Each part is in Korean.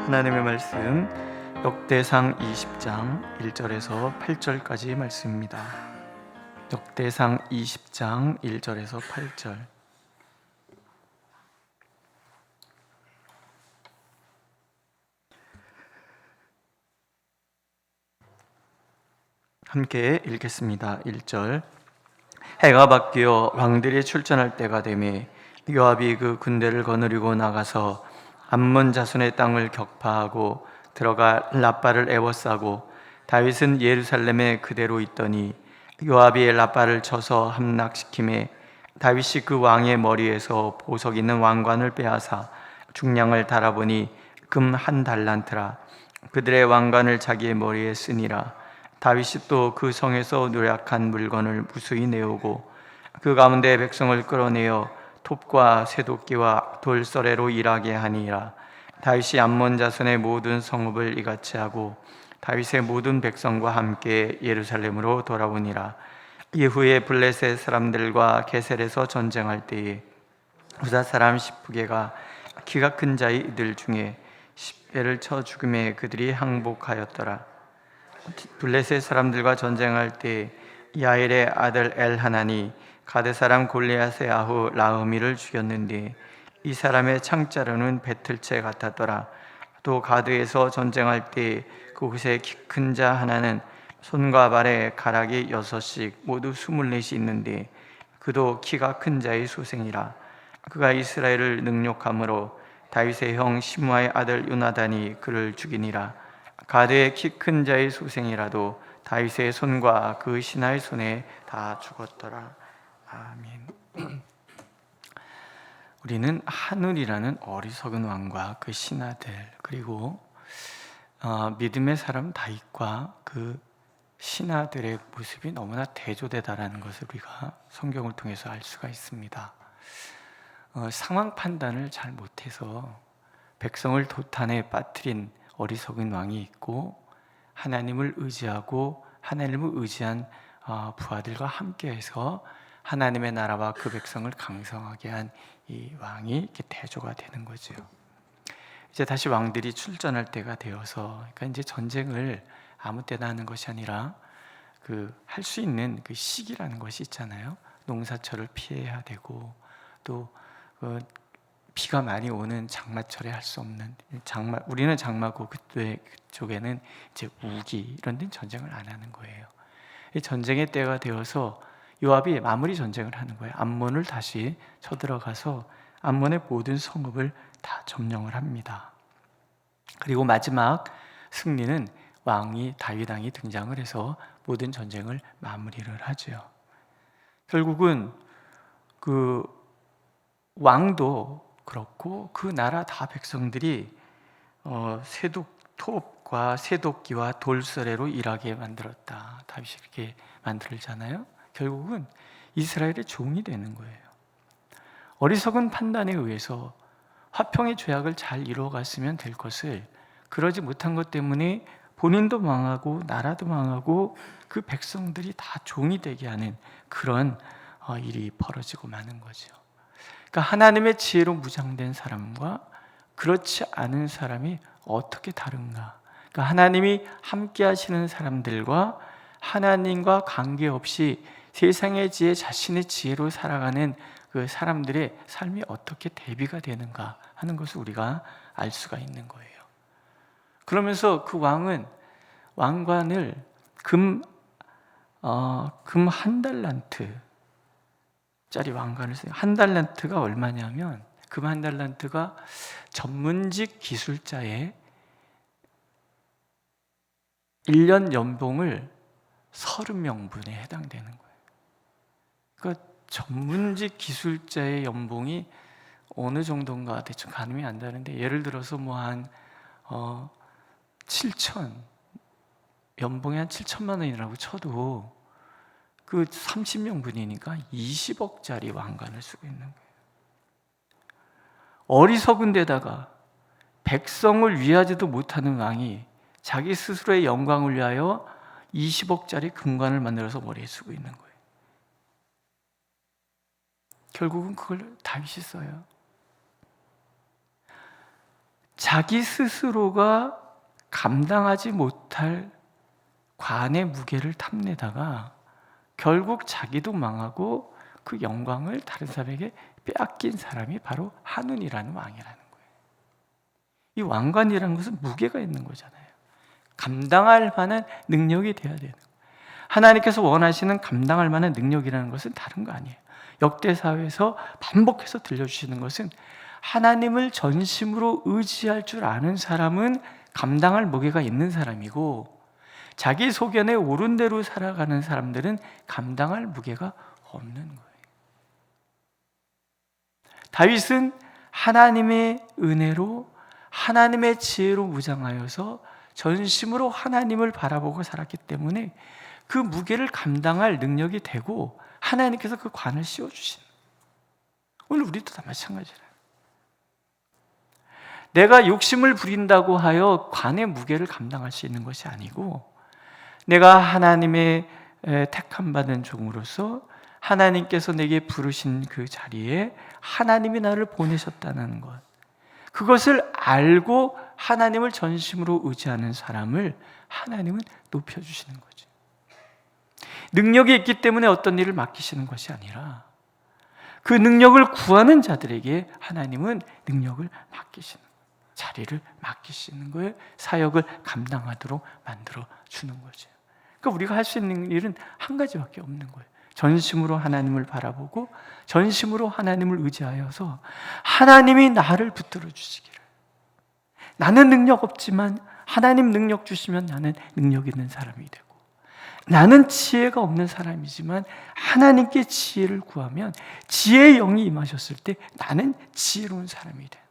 하나님의 말씀 역대상 20장 1절에서 8절까지 말씀입니다. 역대상 20장 1절에서 8절. 함께 읽겠습니다. 1절. 해가 바뀌어 왕들이 출전할 때가 되매 요압이 그 군대를 거느리고 나가서 암몬 자손의 땅을 격파하고 들어가 라빠를 에워싸고 다윗은 예루살렘에 그대로 있더니 요압이 라빠를 쳐서 함락시키매 다윗이 그 왕의 머리에서 보석 있는 왕관을 빼앗아 중량을 달아보니 금 1달란트라. 그들의 왕관을 자기의 머리에 쓰니라. 다윗이 또 그 성에서 누락한 물건을 무수히 내오고 그 가운데 백성을 끌어내어 톱과 쇠도끼와 돌서래로 일하게 하니라. 다윗이 암몬 자손의 모든 성읍을 이같이 하고 다윗의 모든 백성과 함께 예루살렘으로 돌아오니라. 이후에 블레셋 사람들과 게셀에서 전쟁할 때에 후사 사람 시프게가 키가 큰 자의 이들 중에 10배를 쳐 죽음에 그들이 항복하였더라. 블레셋 사람들과 전쟁할 때 야엘의 아들 엘하나니 가드 사람 골리앗의 아후 라흐미를 죽였는데 이 사람의 창자루는 배틀채 같았더라. 또 가드에서 전쟁할 때 그곳에 키 큰 자 하나는 손과 발에 가락이 6씩 모두 24이 있는데 그도 키가 큰 자의 소생이라. 그가 이스라엘을 능욕함으로 다윗의 형 시므아의 아들 요나단이 그를 죽이니라. 가드의 키 큰 자의 소생이라도 다윗의 손과 그 신하의 손에 다 죽었더라. 아멘. 우리는 하눌이라는 어리석은 왕과 그 신하들, 그리고 믿음의 사람 다윗과 그 신하들의 모습이 너무나 대조되다라는 것을 우리가 성경을 통해서 알 수가 있습니다. 상황 판단을 잘 못해서 백성을 도탄에 빠뜨린 어리석은 왕이 있고, 하나님을 의지하고 하나님을 의지한 부하들과 함께해서 하나님의 나라와 그 백성을 강성하게 한 이 왕이 이렇게 대조가 되는 거죠. 이제 다시 왕들이 출전할 때가 되어서, 그러니까 이제 전쟁을 아무 때나 하는 것이 아니라 할 수 있는 그 시기라는 것이 있잖아요. 농사철을 피해야 되고, 또 비가 많이 오는 장마철에 할 수 없는 우리는 장마고 그쪽에는 이제 우기, 이런 데는 전쟁을 안 하는 거예요. 이 전쟁의 때가 되어서 요압이 마무리 전쟁을 하는 거예요. 암몬을 다시 쳐들어가서 암몬의 모든 성읍을 다 점령을 합니다. 그리고 마지막 승리는 다윗 왕이 등장을 해서 모든 전쟁을 마무리를 하죠. 결국은 그 왕도 그렇고 그 나라 다 백성들이 톱과 쇠도끼와 돌서래로 일하게 만들었다. 다윗이 그렇게 만들잖아요. 결국은 이스라엘의 종이 되는 거예요. 어리석은 판단에 의해서 화평의 조약을 잘 이루어갔으면 될 것을 그러지 못한 것 때문에 본인도 망하고 나라도 망하고 그 백성들이 다 종이 되게 하는 그런 일이 벌어지고 마는 거죠. 그러니까 하나님의 지혜로 무장된 사람과 그렇지 않은 사람이 어떻게 다른가? 그러니까 하나님이 함께 하시는 사람들과 하나님과 관계없이 세상의 지혜, 자신의 지혜로 살아가는 그 사람들의 삶이 어떻게 대비가 되는가 하는 것을 우리가 알 수가 있는 거예요. 그러면서 그 왕은 왕관을 금 1달란트 짜리 왕관을 써요. 1달란트가 얼마냐면 금 1달란트가 전문직 기술자의 1년 연봉을 30명분에 해당되는 거예요. 그러니까 전문직 기술자의 연봉이 어느 정도인가 대충 가늠이 안 되는데, 예를 들어서 한 연봉이 한 7천만 원이라고 쳐도 그 30명분이니까 20억짜리 왕관을 쓰고 있는 거예요. 어리석은 데다가 백성을 위하지도 못하는 왕이 자기 스스로의 영광을 위하여 20억짜리 금관을 만들어서 머리에 쓰고 있는 거예요. 결국은 그걸 다윗이 써요. 자기 스스로가 감당하지 못할 관의 무게를 탐내다가 결국 자기도 망하고 그 영광을 다른 사람에게 빼앗긴 사람이 바로 한운이라는 왕이라는 거예요. 이 왕관이라는 것은 무게가 있는 거잖아요. 감당할 만한 능력이 돼야 되는 거예요. 하나님께서 원하시는 감당할 만한 능력이라는 것은 다른 거 아니에요. 역대사에서 반복해서 들려주시는 것은 하나님을 전심으로 의지할 줄 아는 사람은 감당할 무게가 있는 사람이고, 자기 소견에 옳은 대로 살아가는 사람들은 감당할 무게가 없는 거예요. 다윗은 하나님의 은혜로, 하나님의 지혜로 무장하여서 전심으로 하나님을 바라보고 살았기 때문에 그 무게를 감당할 능력이 되고 하나님께서 그 관을 씌워주시는 거예요. 오늘 우리도 다 마찬가지예요. 내가 욕심을 부린다고 하여 관의 무게를 감당할 수 있는 것이 아니고, 내가 하나님의 택함 받은 종으로서 하나님께서 내게 부르신 그 자리에 하나님이 나를 보내셨다는 것, 그것을 알고 하나님을 전심으로 의지하는 사람을 하나님은 높여주시는 거죠. 능력이 있기 때문에 어떤 일을 맡기시는 것이 아니라 그 능력을 구하는 자들에게 하나님은 능력을 맡기시는 거예요. 자리를 맡기시는 거예요. 사역을 감당하도록 만들어 주는 거죠. 그러니까 우리가 할 수 있는 일은 한 가지밖에 없는 거예요. 전심으로 하나님을 바라보고 전심으로 하나님을 의지하여서 하나님이 나를 붙들어 주시기를. 나는 능력 없지만 하나님 능력 주시면 나는 능력 있는 사람이 되고, 나는 지혜가 없는 사람이지만 하나님께 지혜를 구하면 지혜의 영이 임하셨을 때 나는 지혜로운 사람이 돼요.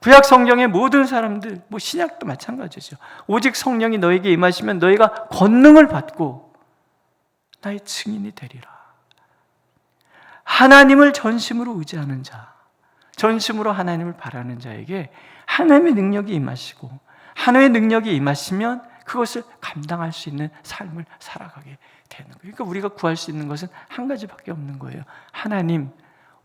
구약 성경의 모든 사람들, 신약도 마찬가지죠. 오직 성령이 너에게 임하시면 너희가 권능을 받고 나의 증인이 되리라. 하나님을 전심으로 의지하는 자, 전심으로 하나님을 바라는 자에게 하나님의 능력이 임하시고, 하나님의 능력이 임하시면 그것을 감당할 수 있는 삶을 살아가게 되는 거예요. 그러니까 우리가 구할 수 있는 것은 한 가지밖에 없는 거예요. 하나님,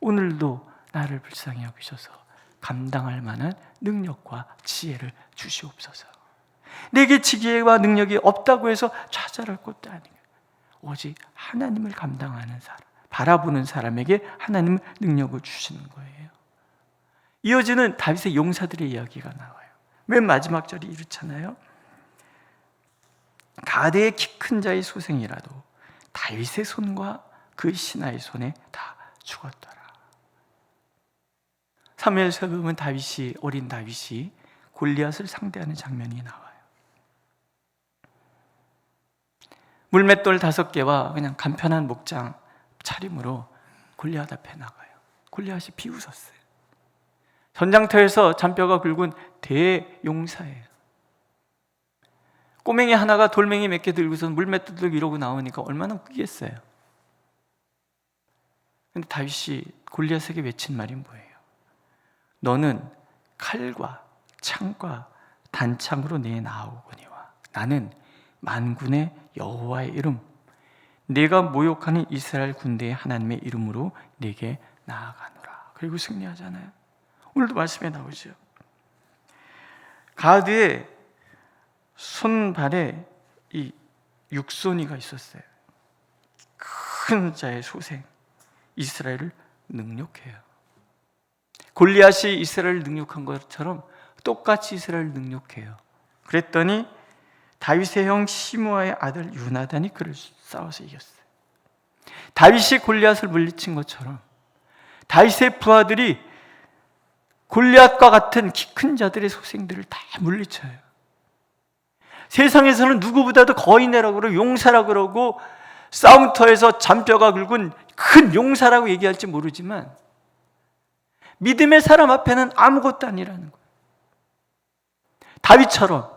오늘도 나를 불쌍히 여기셔서 감당할 만한 능력과 지혜를 주시옵소서. 내게 지혜와 능력이 없다고 해서 좌절할 것도 아니에요. 오직 하나님을 감당하는 사람, 바라보는 사람에게 하나님은 능력을 주시는 거예요. 이어지는 다윗의 용사들의 이야기가 나와요. 맨 마지막 절이 이렇잖아요. 가드의 키 큰 자의 소생이라도 다윗의 손과 그 신하의 손에 다 죽었더라. 사무엘서에 보면 어린 다윗이 골리앗을 상대하는 장면이 나와요. 물맷돌 5개와 그냥 간편한 목장 차림으로 골리앗 앞에 나가요. 골리앗이 비웃었어요. 전장터에서 잔뼈가 굵은 대용사예요. 꼬맹이 하나가 돌멩이 몇 개 들고서 물맷돌 들고 이러고 나오니까 얼마나 웃기겠어요. 근데 다윗이 골리앗에게 외친 말이 뭐예요? 너는 칼과 창과 단창으로 내 나아오거니와 나는 만군의 여호와의 이름, 내가 모욕하는 이스라엘 군대의 하나님의 이름으로 내게 나아가노라. 그리고 승리하잖아요. 오늘도 말씀에 나오죠. 가드의 손발에 이 육손이가 있었어요. 큰 자의 소생, 이스라엘을 능욕해요. 골리앗이 이스라엘을 능욕한 것처럼 똑같이 이스라엘을 능욕해요. 그랬더니 다윗의 형 시므아의 아들 요나단이 그를 싸워서 이겼어요. 다윗이 골리앗을 물리친 것처럼 다윗의 부하들이 골리앗과 같은 키 큰 자들의 소생들을 다 물리쳐요. 세상에서는 누구보다도 거인이라고 그러고 용사라고 그러고 싸움터에서 잔뼈가 굵은 큰 용사라고 얘기할지 모르지만 믿음의 사람 앞에는 아무것도 아니라는 거예요. 다윗처럼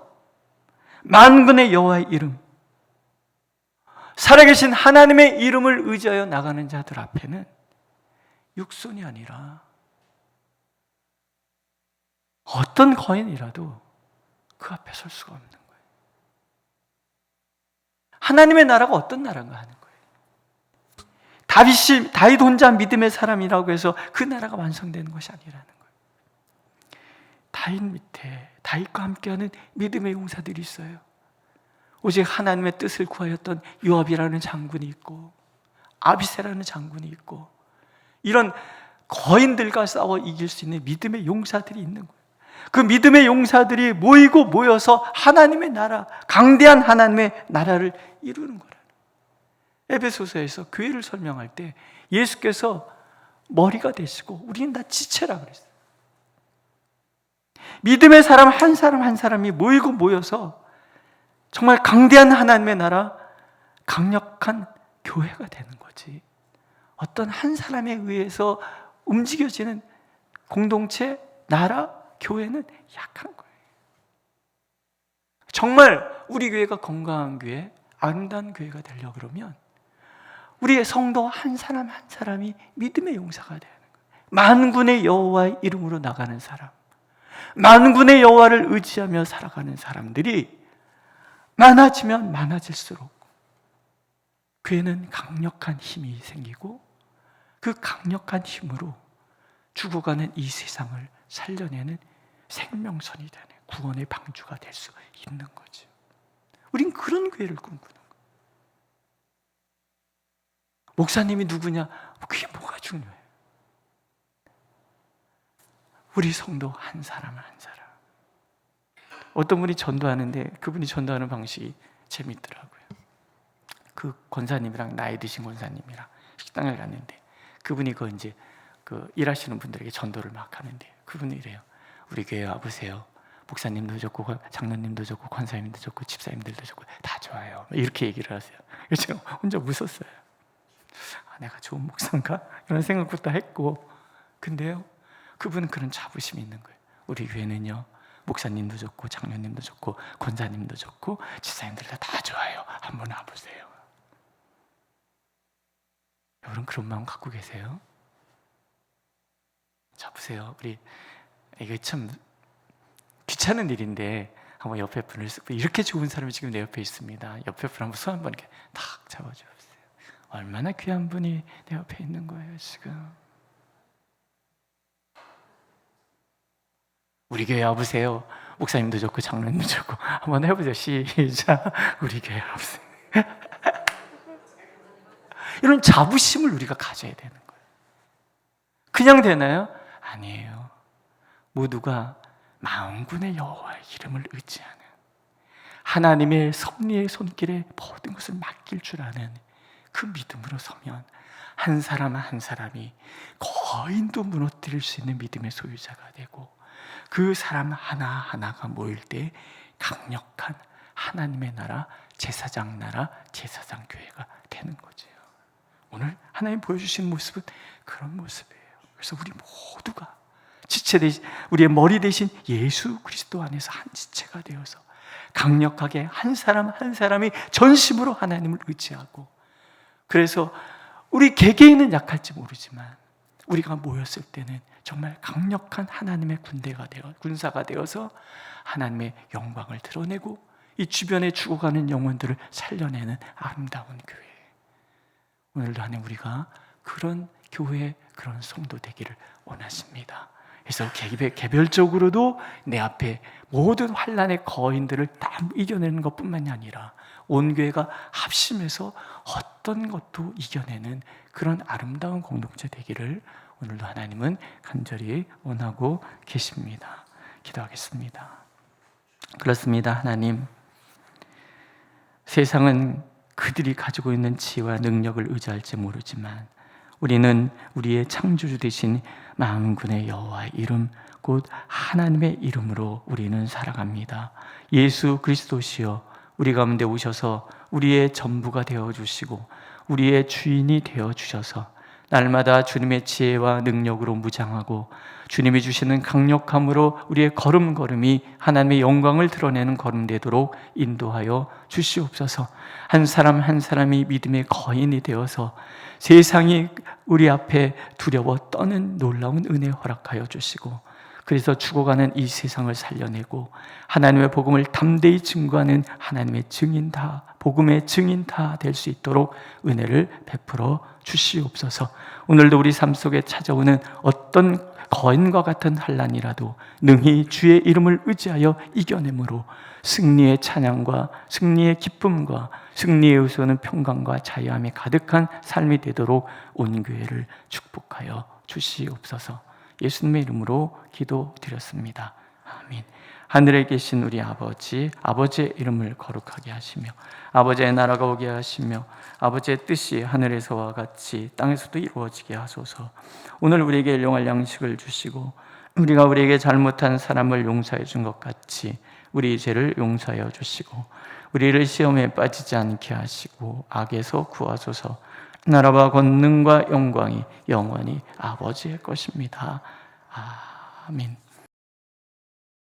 만군의 여호와의 이름, 살아계신 하나님의 이름을 의지하여 나가는 자들 앞에는 육손이 아니라 어떤 거인이라도 그 앞에 설 수가 없는 거예요. 하나님의 나라가 어떤 나라인가 하는 거예요. 다윗 혼자 믿음의 사람이라고 해서 그 나라가 완성되는 것이 아니라는 거예요. 다윗 밑에 다윗과 함께하는 믿음의 용사들이 있어요. 오직 하나님의 뜻을 구하였던 요압이라는 장군이 있고 아비새라는 장군이 있고 이런 거인들과 싸워 이길 수 있는 믿음의 용사들이 있는 거예요. 그 믿음의 용사들이 모여서 하나님의 나라, 강대한 하나님의 나라를 이루는 거라는. 에베소서에서 교회를 설명할 때 예수께서 머리가 되시고 우리는 다 지체라 그랬어요. 믿음의 사람 한 사람 한 사람이 모여서 정말 강대한 하나님의 나라, 강력한 교회가 되는 거지. 어떤 한 사람에 의해서 움직여지는 공동체, 나라, 교회는 약한 거예요. 정말 우리 교회가 건강한 교회, 아름다운 교회가 되려고 그러면 우리의 성도 한 사람 한 사람이 믿음의 용사가 되는 거예요. 만군의 여호와의 이름으로 나가는 사람, 만군의 여호와를 의지하며 살아가는 사람들이 많아지면 많아질수록 교회는 강력한 힘이 생기고 그 강력한 힘으로 죽어가는 이 세상을 살려내는 생명선이 되는 구원의 방주가 될 수 있는 거죠. 우린 그런 교회를 꿈꾸는 거예요. 목사님이 누구냐? 그게 뭐가 중요해요? 우리 성도 한 사람 한 사람. 어떤 분이 전도하는데 그분이 전도하는 방식이 재밌더라고요. 그 권사님이랑 나이 드신 권사님이랑 식당을 갔는데 그분이 이제 일하시는 분들에게 전도를 막 하는데 그분이 이래요. 우리 교회 와보세요. 목사님도 좋고 장로님도 좋고 권사님도 좋고 집사님들도 좋고 다 좋아요. 이렇게 얘기를 하세요. 그래서 제가 혼자 웃었어요. 내가 좋은 목사인가? 이런 생각부터 했고, 근데요 그분은 그런 자부심이 있는 거예요. 우리 교회는요 목사님도 좋고 장로님도 좋고 권사님도 좋고 집사님들 다 좋아요. 한번 와보세요. 여러분 그런 마음 갖고 계세요? 자 보세요. 이게 참 귀찮은 일인데 한번 옆에 분을 이렇게 좋은 사람이 지금 내 옆에 있습니다. 옆에 분 한번 손 한번 이렇게 탁 잡아주세요. 얼마나 귀한 분이 내 옆에 있는 거예요 지금. 우리 교회 와보세요. 목사님도 좋고 장로님도 좋고 한번 해보죠. 시작. 우리 교회 와보세요. 이런 자부심을 우리가 가져야 되는 거예요. 그냥 되나요? 아니에요. 모두가 만군의 여호와의 이름을 의지하는 하나님의 섭리의 손길에 모든 것을 맡길 줄 아는 그 믿음으로 서면 한 사람 한 사람이 거인도 무너뜨릴 수 있는 믿음의 소유자가 되고 그 사람 하나하나가 모일 때 강력한 하나님의 나라, 제사장 나라, 제사장 교회가 되는 거죠. 오늘 하나님 보여주신 모습은 그런 모습이에요. 그래서 우리 모두가 지체 대신 우리의 머리 대신 예수 그리스도 안에서 한 지체가 되어서 강력하게 한 사람 한 사람이 전심으로 하나님을 의지하고, 그래서 우리 개개인은 약할지 모르지만 우리가 모였을 때는 정말 강력한 하나님의 군사가 되어서 하나님의 영광을 드러내고 이 주변에 죽어가는 영혼들을 살려내는 아름다운 교회. 오늘도 하나님 우리가 그런 교회, 그런 성도 되기를 원하십니다. 그래서 개별적으로도 내 앞에 모든 환난의 거인들을 다 이겨내는 것뿐만이 아니라 온 교회가 합심해서 어떤 것도 이겨내는 그런 아름다운 공동체 되기를 오늘도 하나님은 간절히 원하고 계십니다. 기도하겠습니다. 그렇습니다. 하나님, 세상은 그들이 가지고 있는 지혜와 능력을 의지할지 모르지만 우리는 우리의 창조주 되신 만군의 여호와의 이름, 곧 하나님의 이름으로 우리는 살아갑니다. 예수 그리스도시여, 우리 가운데 오셔서 우리의 전부가 되어주시고 우리의 주인이 되어주셔서 날마다 주님의 지혜와 능력으로 무장하고 주님이 주시는 강력함으로 우리의 걸음걸음이 하나님의 영광을 드러내는 걸음 되도록 인도하여 주시옵소서. 한 사람 한 사람이 믿음의 거인이 되어서 세상이 우리 앞에 두려워 떠는 놀라운 은혜 허락하여 주시고, 그래서 죽어가는 이 세상을 살려내고 하나님의 복음을 담대히 증거하는 하나님의 증인다, 복음의 증인다 될 수 있도록 은혜를 베풀어 주시옵소서. 오늘도 우리 삶 속에 찾아오는 어떤 거인과 같은 환난이라도 능히 주의 이름을 의지하여 이겨내므로 승리의 찬양과 승리의 기쁨과 승리의 의소는 평강과 자유함이 가득한 삶이 되도록 온 교회를 축복하여 주시옵소서. 예수님의 이름으로 기도드렸습니다. 아멘. 하늘에 계신 우리 아버지, 아버지의 이름을 거룩하게 하시며 아버지의 나라가 오게 하시며 아버지의 뜻이 하늘에서와 같이 땅에서도 이루어지게 하소서. 오늘 우리에게 일용할 양식을 주시고 우리가 우리에게 잘못한 사람을 용서해 준 것 같이 우리 죄를 용서하여 주시고 우리를 시험에 빠지지 않게 하시고 악에서 구하소서. 나라와 권능과 영광이 영원히 아버지의 것입니다. 아멘.